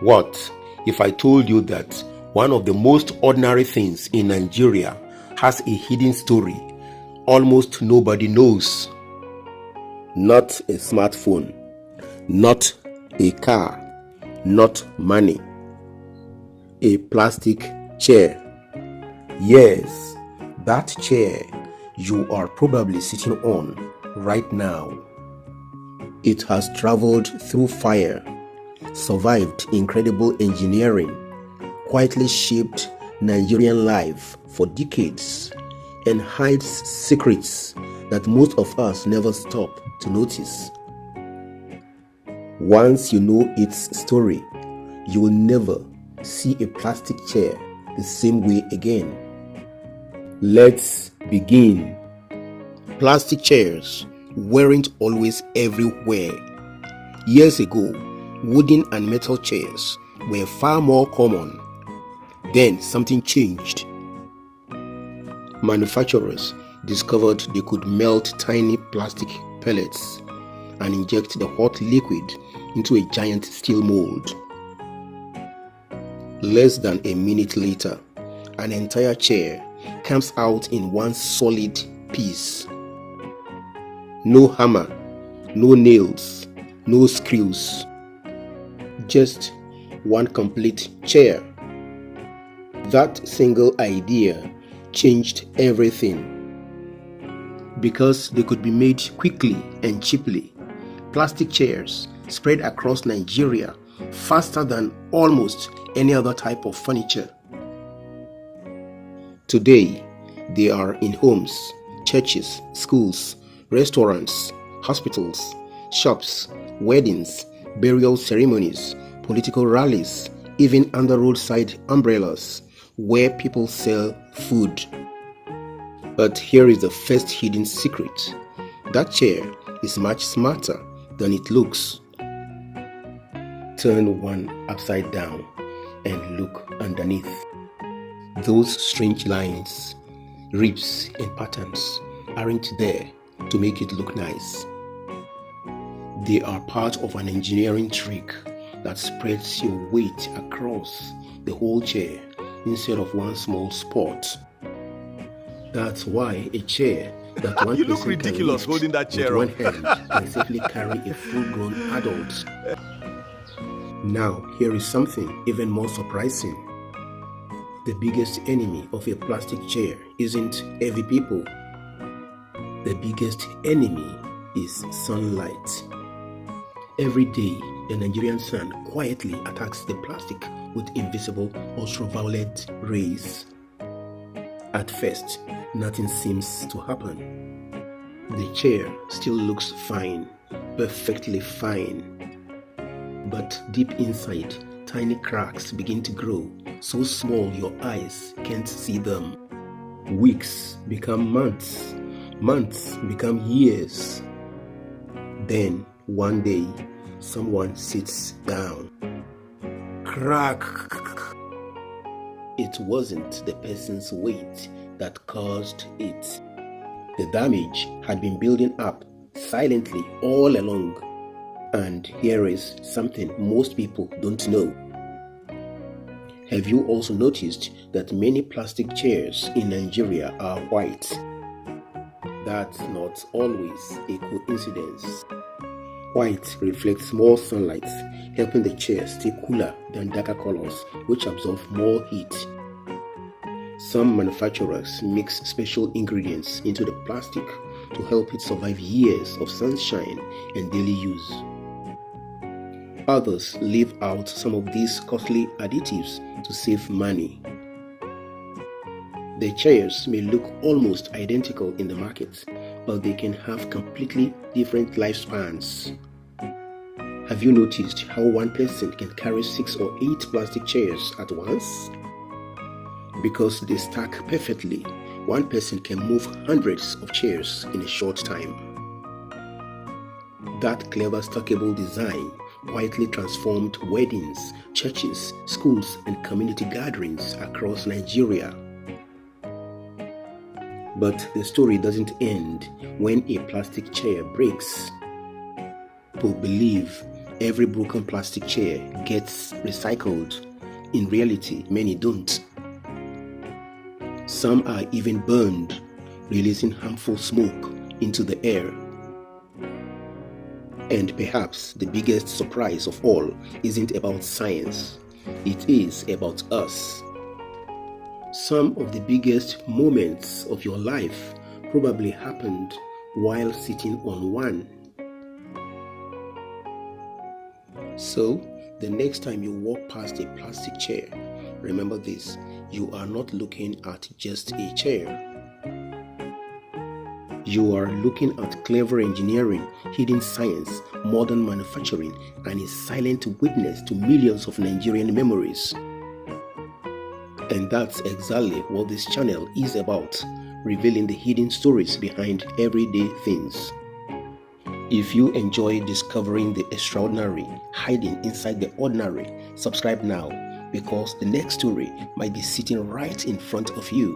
What if I told you that one of the most ordinary things in Nigeria has a hidden story almost nobody knows? Not a smartphone, not a car, not money. A plastic chair. Yes, that chair you are probably sitting on right now. It has traveled through fire, survived incredible engineering, quietly shaped Nigerian life for decades, and hides secrets that most of us never stop to notice. Once you know its story, you will never see a plastic chair the same way again. Let's begin. Plastic chairs weren't always everywhere. Years ago, wooden and metal chairs were far more common. Then something changed. Manufacturers discovered they could melt tiny plastic pellets and inject the hot liquid into a giant steel mold. Less than a minute later, an entire chair comes out in one solid piece. No hammer, no nails, no screws. Just one complete chair. That single idea changed everything. Because they could be made quickly and cheaply, plastic chairs spread across Nigeria faster than almost any other type of furniture. Today, they are in homes, churches, schools, restaurants, hospitals, shops, weddings, burial ceremonies, political rallies, even under roadside umbrellas where people sell food. But here is the first hidden secret. That chair is much smarter than it looks. Turn one upside down and look underneath. Those strange lines, ribs, and patterns aren't there to make it look nice. They are part of an engineering trick that spreads your weight across the whole chair instead of one small spot. That's why a chair that one You look person ridiculous can holding that chair with up. one hand can safely carry a full-grown adult. Now, here is something even more surprising. The biggest enemy of a plastic chair isn't heavy people. The biggest enemy is sunlight. Every day, the Nigerian sun quietly attacks the plastic with invisible ultraviolet rays. At first, nothing seems to happen. The chair still looks fine, perfectly fine. But deep inside, tiny cracks begin to grow, so small your eyes can't see them. Weeks become months, months become years. Then, one day, someone sits down. Crack! It wasn't the person's weight that caused it. The damage had been building up silently all along. And here is something most people don't know. Have you also noticed that many plastic chairs in Nigeria are white? That's not always a coincidence. White reflects more sunlight, helping the chair stay cooler than darker colors, which absorb more heat. Some manufacturers mix special ingredients into the plastic to help it survive years of sunshine and daily use. Others leave out some of these costly additives to save money. The chairs may look almost identical in the market, but they can have completely different lifespans. Have you noticed how one person can carry 6 or 8 plastic chairs at once? Because they stack perfectly, one person can move hundreds of chairs in a short time. That clever stackable design quietly transformed weddings, churches, schools, and community gatherings across Nigeria. But the story doesn't end when a plastic chair breaks. People believe every broken plastic chair gets recycled. In reality, many don't. Some are even burned, releasing harmful smoke into the air. And perhaps the biggest surprise of all isn't about science, it is about us. Some of the biggest moments of your life probably happened while sitting on one. So, the next time you walk past a plastic chair, remember this: you are not looking at just a chair. You are looking at clever engineering, hidden science, modern manufacturing, and a silent witness to millions of Nigerian memories. And that's exactly what this channel is about, revealing the hidden stories behind everyday things. If you enjoy discovering the extraordinary hiding inside the ordinary, subscribe now, because the next story might be sitting right in front of you.